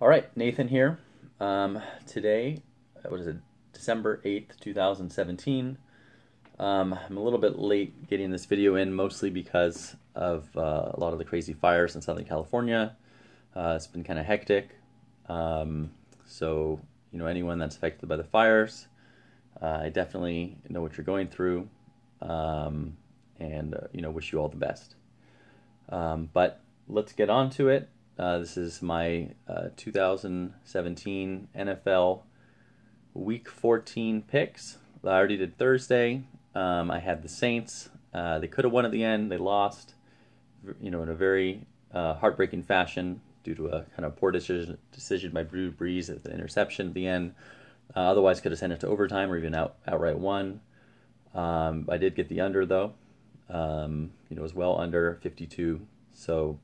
All right, Nathan here. Today, what is it, December 8th, 2017. I'm a little bit late getting this video in, mostly because of a lot of the crazy fires in Southern California. It's been kind of hectic. So, anyone that's affected by the fires, I definitely know what you're going through, and wish you all the best. But let's get on to it. This is my 2017 NFL Week 14 picks. I already did Thursday. I had the Saints. They could have won at the end. They lost, in a very heartbreaking fashion due to a kind of poor decision by Drew Brees at the interception at the end. Otherwise, could have sent it to overtime or even outright won. I did get the under though. It was well under 52. So,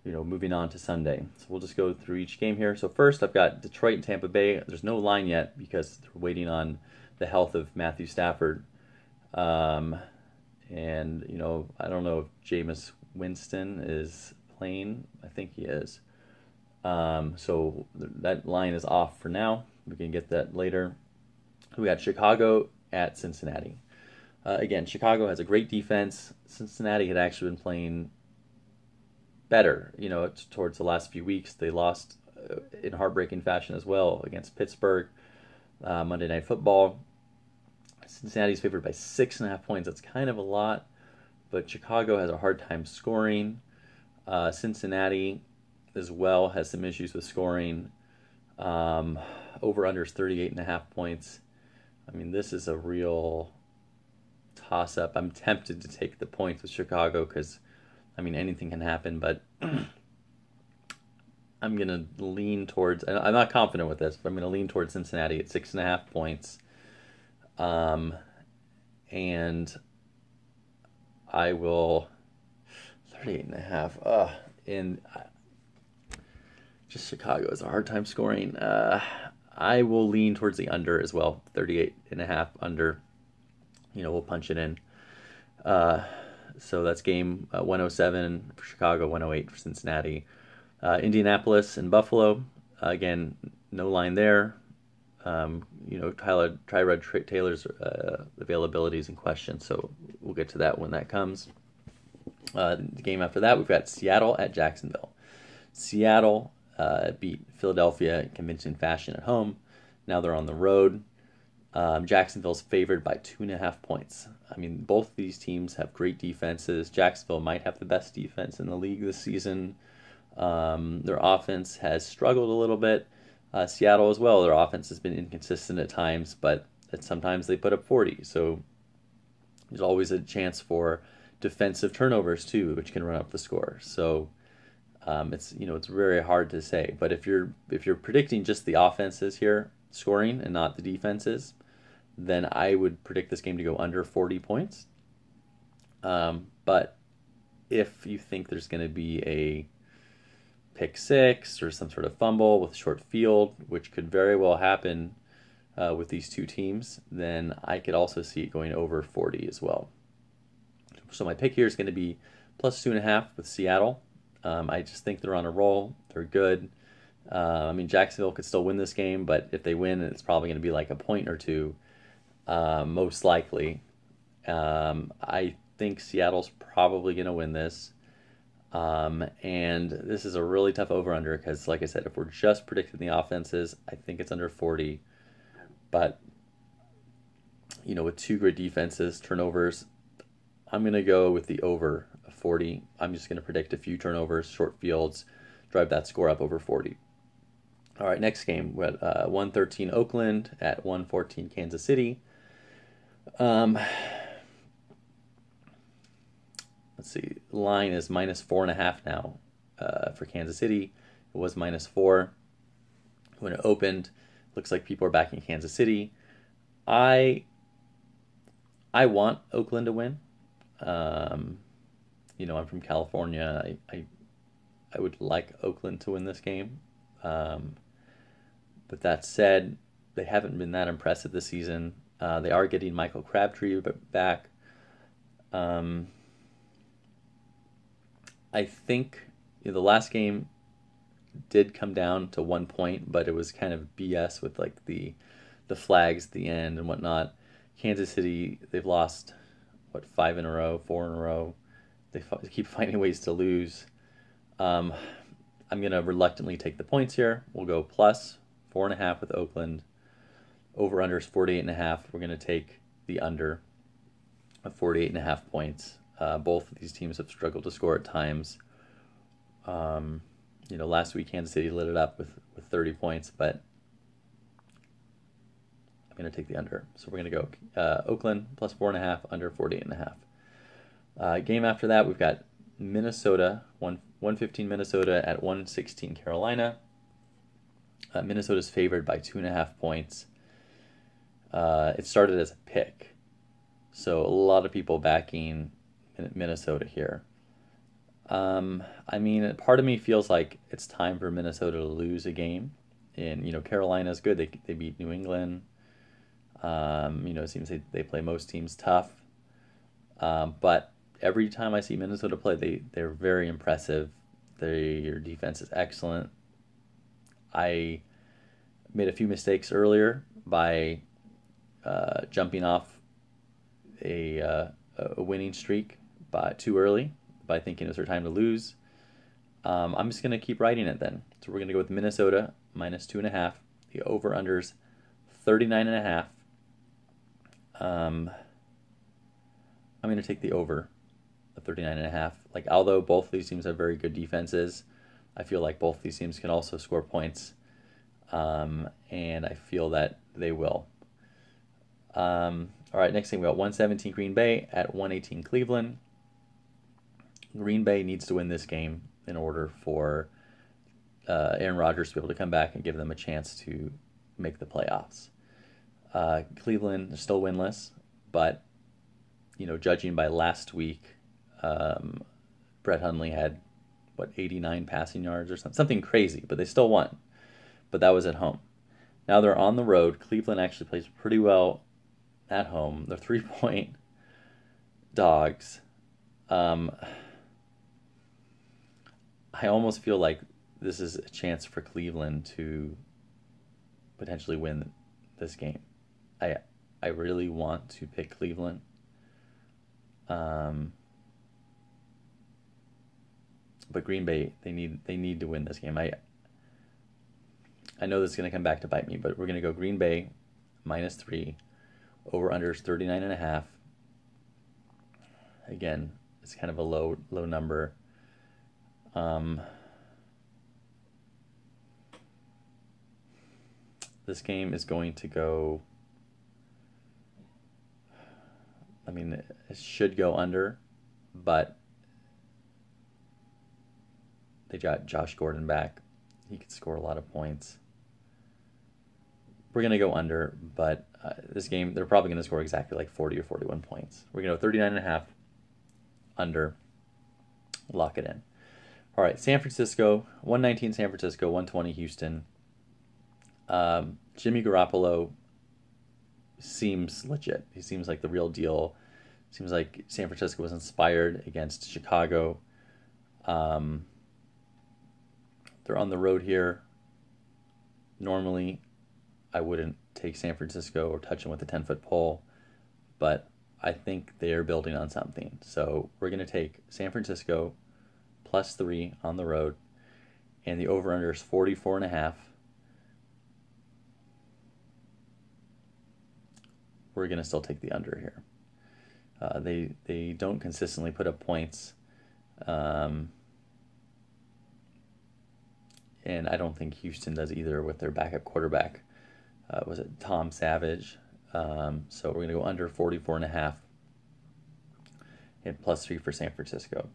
moving on to Sunday. So we'll just go through each game here. So first, I've got Detroit and Tampa Bay. There's no line yet because they're waiting on the health of Matthew Stafford. And, I don't know if Jameis Winston is playing. I think he is. So that line is off for now. We can get that later. We got Chicago at Cincinnati. Again, Chicago has a great defense. Cincinnati had actually been playing better, towards the last few weeks. They lost in heartbreaking fashion as well against Pittsburgh, Monday Night Football. Cincinnati's favored by 6.5 points. That's kind of a lot, but Chicago has a hard time scoring. Cincinnati as well has some issues with scoring. Over-under is 38.5 points. I mean, this is a real toss-up. I'm tempted to take the points with Chicago because anything can happen, but I'm going to lean towards, I'm not confident with this, but I'm going to lean towards Cincinnati at 6.5 points. And I will, 38.5. And just Chicago has a hard time scoring. I will lean towards the under as well, 38.5 under. We'll punch it in. So that's game 107 for Chicago, 108 for Cincinnati. Indianapolis and Buffalo, again, no line there. Tyrod Taylor's availability is in question, so we'll get to that when that comes. The game after that, we've got Seattle at Jacksonville. Seattle beat Philadelphia in convincing fashion at home. Now they're on the road. Jacksonville's favored by 2.5 points. Both these teams have great defenses. Jacksonville might have the best defense in the league this season. Their offense has struggled a little bit. Seattle as well, their offense has been inconsistent at times, but sometimes they put up 40. So there's always a chance for defensive turnovers too, which can run up the score. So it's very hard to say. But if you're predicting just the offenses here scoring and not the defenses, then I would predict this game to go under 40 points. But if you think there's going to be a pick six or some sort of fumble with a short field, which could very well happen with these two teams, then I could also see it going over 40 as well. So my pick here is going to be plus 2.5 with Seattle. I just think they're on a roll. They're good. Jacksonville could still win this game, but if they win, it's probably going to be like a point or two, most likely. I think Seattle's probably going to win this. And this is a really tough over-under because, like I said, if we're just predicting the offenses, I think it's under 40. But, with two great defenses, turnovers, I'm going to go with the over 40. I'm just going to predict a few turnovers, short fields, drive that score up over 40. All right, next game. We're at 113 Oakland at 114 Kansas City. Let's see, line is minus 4.5 now for Kansas City. It was minus 4 when it opened. Looks like people are backing Kansas City. I want Oakland to win. I'm from California. I would like Oakland to win this game. But that said, they haven't been that impressive this season. They are getting Michael Crabtree back. I think the last game did come down to 1 point, but it was kind of BS with like the flags at the end and whatnot. Kansas City, they've lost what, 5 in a row, 4 in a row. They keep finding ways to lose. I'm gonna reluctantly take the points here. We'll go plus 4.5 with Oakland. Over under is 48.5. We're gonna take the under of 48.5 points. Both of these teams have struggled to score at times. Last week Kansas City lit it up with 30 points, but I'm going to take the under. So we're going to go Oakland plus 4.5, under 48.5. Game after that, we've got Minnesota, 115 Minnesota at 116 Carolina. Minnesota's favored by 2.5 points. It started as a pick, so a lot of people backing Minnesota here. Part of me feels like it's time for Minnesota to lose a game. And, Carolina's good. They beat New England. It seems they play most teams tough. But every time I see Minnesota play, they're very impressive. Their defense is excellent. I made a few mistakes earlier by jumping off a winning streak too early, by thinking it was their time to lose. I'm just going to keep riding it then. So we're going to go with Minnesota minus 2.5. The over-under's 39.5. I'm going to take the over of 39.5. Like, although both of these teams have very good defenses, I feel like both these teams can also score points. And I feel that they will. All right, next thing we got 117 Green Bay at 118 Cleveland. Green Bay needs to win this game in order for Aaron Rodgers to be able to come back and give them a chance to make the playoffs. Cleveland is still winless, but judging by last week, Brett Hundley had 89 passing yards or something crazy, but they still won. But that was at home. Now they're on the road. Cleveland actually plays pretty well at home. They're 3-point dogs. I almost feel like this is a chance for Cleveland to potentially win this game. I really want to pick Cleveland. But Green Bay, they need to win this game. I know this is going to come back to bite me, but we're going to go Green Bay minus 3. Over under is 39.5. Again, it's kind of a low number. This game is going to go, it should go under, but they got Josh Gordon back. He could score a lot of points. We're going to go under, but this game, they're probably going to score exactly like 40 or 41 points. We're going to go 39.5 under. Lock it in. All right, San Francisco, 119 San Francisco, 120 Houston. Jimmy Garoppolo seems legit. He seems like the real deal. Seems like San Francisco was inspired against Chicago. They're on the road here. Normally, I wouldn't take San Francisco or touch them with a 10-foot pole, but I think they are building on something. So we're going to take San Francisco plus 3 on the road, and the over-under is 44.5. We're going to still take the under here. They don't consistently put up points, and I don't think Houston does either with their backup quarterback. Was it Tom Savage? So we're going to go under 44.5 and plus 3 for San Francisco.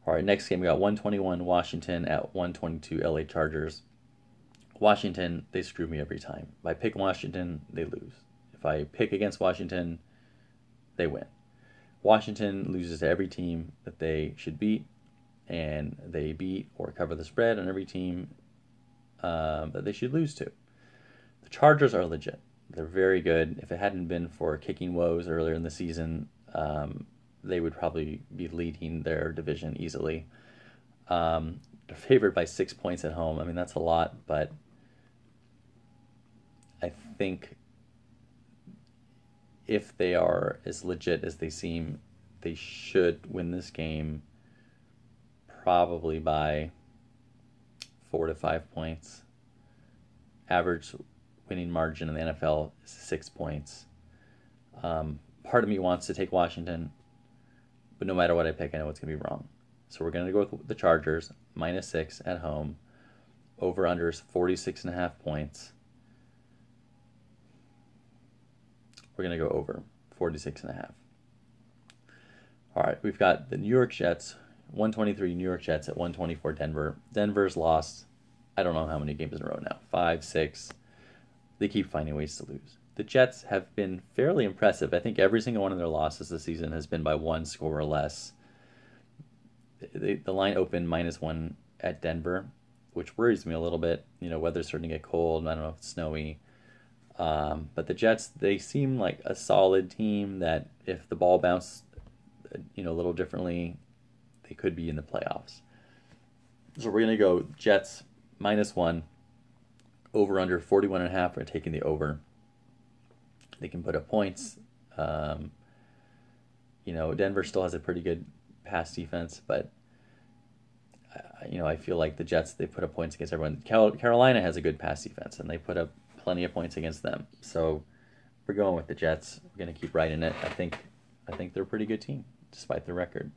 All right, next game we got 121 Washington at 122 LA Chargers. Washington, they screw me every time. If I pick Washington, they lose. If I pick against Washington, they win. Washington loses to every team that they should beat, and they beat or cover the spread on every team that they should lose to. The Chargers are legit. They're very good. If it hadn't been for kicking woes earlier in the season, they would probably be leading their division easily. They're favored by 6 points at home. I mean, that's a lot, but I think if they are as legit as they seem, they should win this game probably by 4 to 5 points. Average winning margin in the NFL is 6 points. Part of me wants to take Washington, but no matter what I pick, I know it's going to be wrong. So we're going to go with the Chargers, -6 at home. Over-under is 46.5 points. We're going to go over 46.5. All right, we've got the New York Jets, 123 New York Jets at 124 Denver. Denver's lost, I don't know how many games in a row now, 5, 6. They keep finding ways to lose. The Jets have been fairly impressive. I think every single one of their losses this season has been by 1 score or less. The line opened -1 at Denver, which worries me a little bit. You know, weather's starting to get cold. I don't know if it's snowy. But the Jets, they seem like a solid team that if the ball bounced, a little differently, they could be in the playoffs. So we're going to go Jets -1, over under 41.5. We're taking the over. They can put up points. Denver still has a pretty good pass defense, but I feel like the Jets, they put up points against everyone. Carolina has a good pass defense, and they put up plenty of points against them. So we're going with the Jets. We're going to keep riding it. I think they're a pretty good team, despite their record.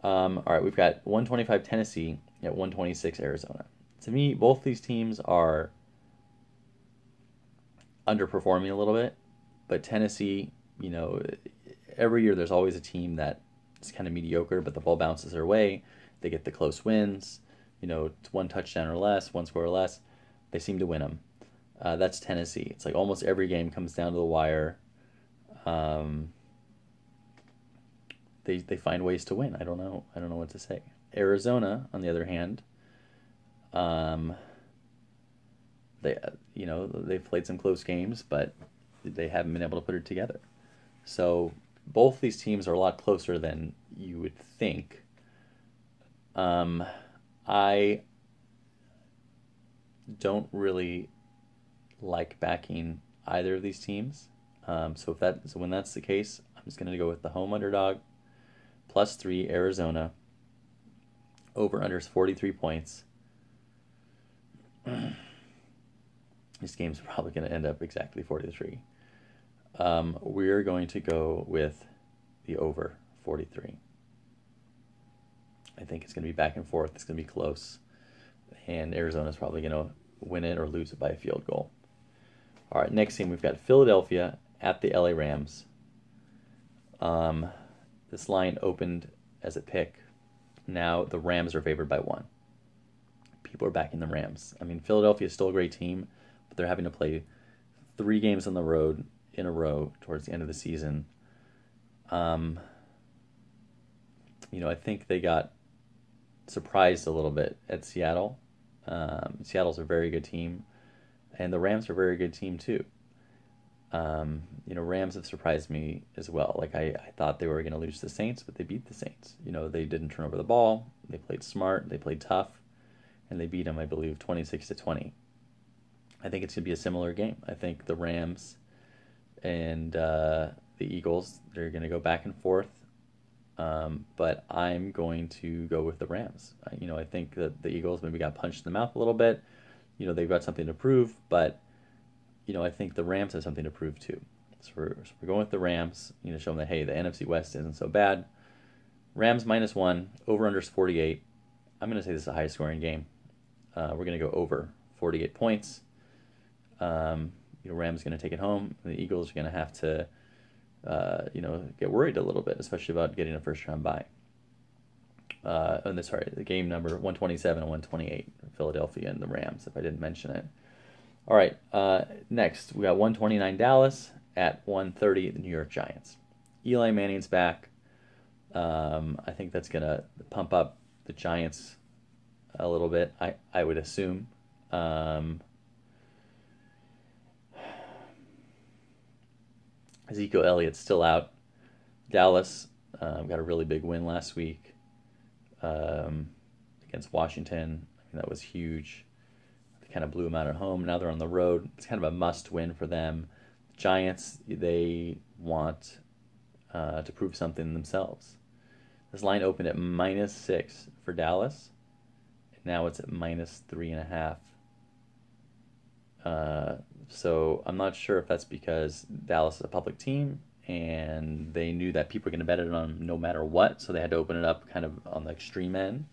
All right, we've got 125 Tennessee at 126 Arizona. To me, both these teams are underperforming a little bit, but Tennessee, every year there's always a team that is kind of mediocre, but the ball bounces their way. They get the close wins, it's 1 touchdown or less, 1 score or less. They seem to win them. That's Tennessee. It's like almost every game comes down to the wire. They find ways to win. I don't know what to say. Arizona, on the other hand, they've played some close games, but they haven't been able to put it together. So both these teams are a lot closer than you would think. I don't really like backing either of these teams. So when that's the case, I'm just going to go with the home underdog, +3 Arizona. Over under is 43 points. This game's probably going to end up exactly 43. We're going to go with the over 43. I think it's going to be back and forth. It's going to be close. And Arizona's probably going to win it or lose it by a field goal. All right, next team, we've got Philadelphia at the LA Rams. This line opened as a pick. Now the Rams are favored by 1. People are backing the Rams. I mean, Philadelphia is still a great team, but they're having to play 3 games on the road in a row towards the end of the season. I think they got surprised a little bit at Seattle. Seattle's a very good team, and the Rams are a very good team too. Rams have surprised me as well. Like I thought they were going to lose to the Saints, but they beat the Saints. They didn't turn over the ball. They played smart. They played tough, and they beat them, I believe, 26-20. I think it's going to be a similar game. I think the Rams and the Eagles, they're going to go back and forth. But I'm going to go with the Rams. I think that the Eagles maybe got punched in the mouth a little bit. They've got something to prove, but I think the Rams have something to prove too. So we're going with the Rams. Show them that, hey, the NFC West isn't so bad. Rams -1. Over under is 48. I'm going to say this is a high scoring game. We're going to go over 48 points. Rams going to take it home. The Eagles are going to have to get worried a little bit, especially about getting a first round bye. The game number 127 and 128, Philadelphia and the Rams, if I didn't mention it. All right, next we got 129 Dallas at 130 the New York Giants. Eli Manning's back. I think that's gonna pump up the Giants a little bit. I would assume. Ezekiel Elliott's still out. Dallas got a really big win last week against against Washington. I mean, that was huge. They kind of blew them out at home. Now they're on the road. It's kind of a must-win for them. Giants, they want to prove something themselves. This line opened at -6 for Dallas. Now it's at -3.5. So I'm not sure if that's because Dallas is a public team and they knew that people were going to bet it on them no matter what, so they had to open it up kind of on the extreme end.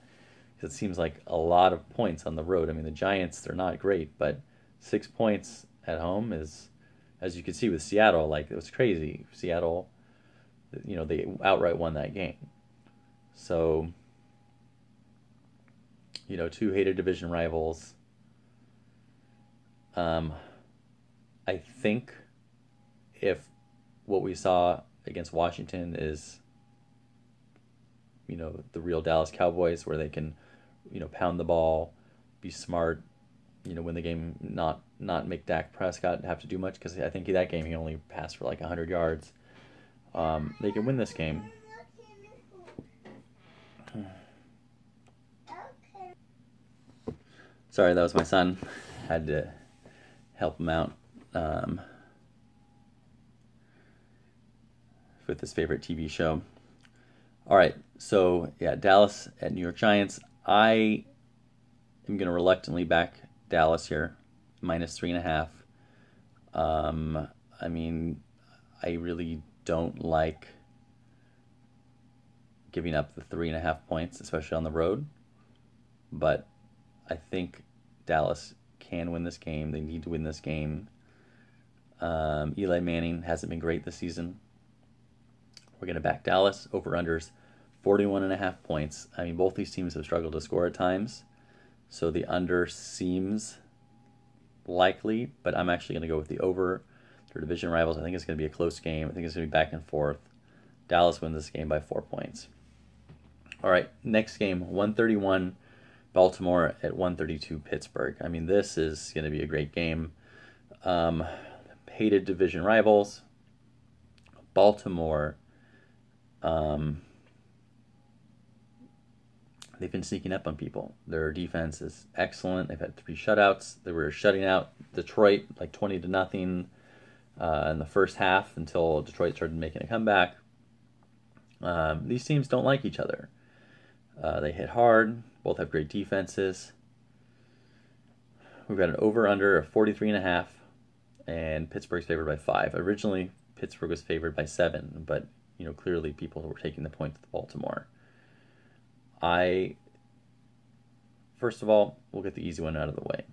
Because it seems like a lot of points on the road. I mean, the Giants, they're not great, but 6 points at home is, as you can see with Seattle, like, it was crazy. Seattle, they outright won that game. So, two hated division rivals. I think if what we saw against Washington is, the real Dallas Cowboys, where they can, pound the ball, be smart, win the game, not make Dak Prescott have to do much, because I think that game he only passed for like 100 yards. They can win this game. Sorry, that was my son. Had to help him out with his favorite TV show. All right, so yeah, Dallas at New York Giants. I am going to reluctantly back Dallas here, -3.5. I mean, I really don't like giving up the 3.5 points, especially on the road. But I think Dallas can win this game. They need to win this game. Eli Manning hasn't been great this season. We're going to back Dallas. Over-unders 41.5 points. I mean, both these teams have struggled to score at times, so the under seems likely, but I'm actually going to go with the over. They're division rivals. I think it's going to be a close game. I think it's going to be back and forth. Dallas wins this game by 4 points. All right, next game, 131 Baltimore at 132 Pittsburgh. I mean, this is going to be a great game. Hated division rivals. Baltimore, they've been sneaking up on people. Their defense is excellent. They've had 3 shutouts. They were shutting out Detroit like 20-0 in the first half until Detroit started making a comeback. These teams don't like each other. They hit hard. Both have great defenses. We've got an over-under of 43.5, and Pittsburgh's favored by 5. Originally, Pittsburgh was favored by 7, but clearly people were taking the point to Baltimore. First of all, we'll get the easy one out of the way.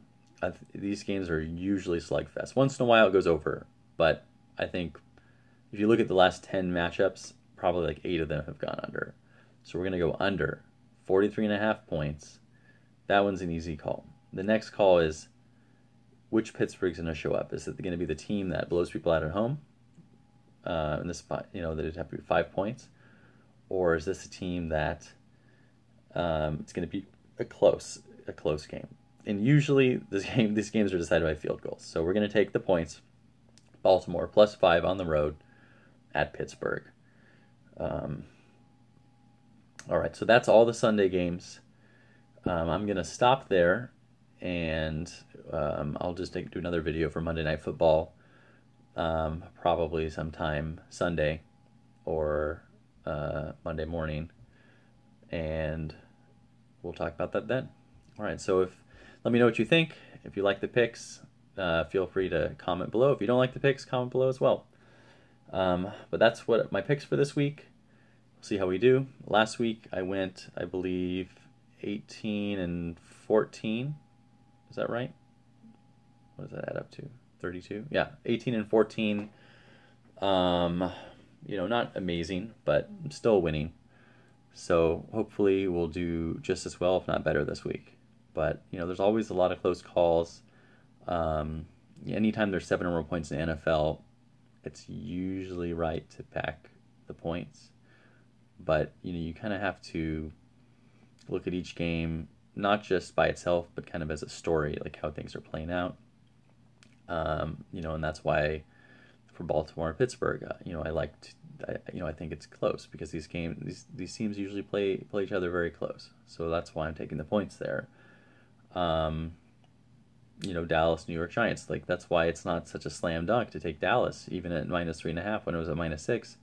These games are usually slugfest. Once in a while it goes over, but I think if you look at the last 10 matchups, probably like 8 of them have gone under. So we're going to go under 43.5 points. That one's an easy call. The next call is, which Pittsburgh's going to show up? Is it going to be the team that blows people out at home? In this spot, that it'd have to be 5 points, or is this a team that it's going to be a close game? And usually these games are decided by field goals. So we're going to take the points. Baltimore +5 on the road at Pittsburgh. All right, so that's all the Sunday games. I'm going to stop there, and I'll just do another video for Monday Night Football, probably sometime Sunday or Monday morning, and we'll talk about that then. All right, so let me know what you think. If you like the picks, feel free to comment below. If you don't like the picks, comment below as well. But that's what my picks for this week. We'll see how we do. Last week I went, I believe, 18-14. Is that right? What does that add up to? 32? Yeah, 18-14. Not amazing, but still winning. So hopefully we'll do just as well, if not better, this week. But there's always a lot of close calls. Anytime there's 7 or more points in the NFL, it's usually right to back the points. But you kind of have to look at each game not just by itself, but kind of as a story, like how things are playing out. And that's why for Baltimore and Pittsburgh, I liked I think it's close because these teams usually play each other very close. So that's why I'm taking the points there. Dallas, New York Giants. Like, that's why it's not such a slam dunk to take Dallas, even at -3.5 when it was at -6.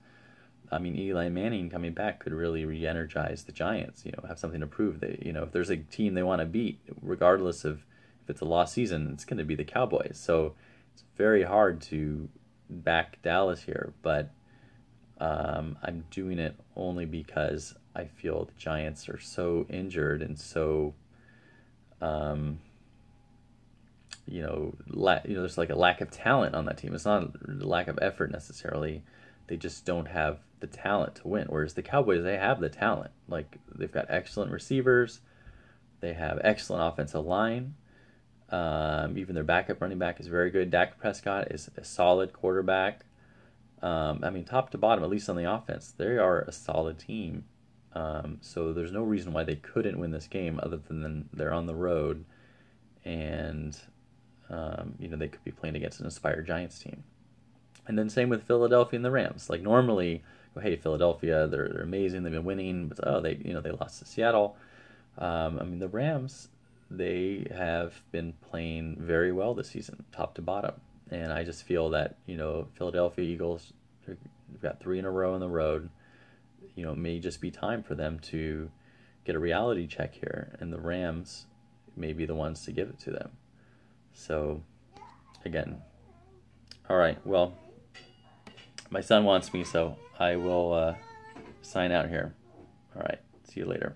I mean, Eli Manning coming back could really re-energize the Giants. Have something to prove. That if there's a team they want to beat, regardless of if it's a lost season, it's going to be the Cowboys. So it's very hard to back Dallas here, but I'm doing it only because I feel the Giants are so injured and so there's like a lack of talent on that team. It's not a lack of effort necessarily. They just don't have the talent to win. Whereas the Cowboys, they have the talent. Like, they've got excellent receivers. They have excellent offensive line. Even their backup running back is very good. Dak Prescott is a solid quarterback. Top to bottom, at least on the offense, they are a solid team. So there's no reason why they couldn't win this game other than they're on the road. And they could be playing against an inspired Giants team. And then same with Philadelphia and the Rams. Like, normally, hey, Philadelphia, they're amazing, they've been winning, but they lost to Seattle. The Rams, they have been playing very well this season, top to bottom. And I just feel that Philadelphia Eagles, they've got 3 in a row on the road. It may just be time for them to get a reality check here, and the Rams may be the ones to give it to them. So, again, all right, well, my son wants me, so I will sign out here. All right, see you later.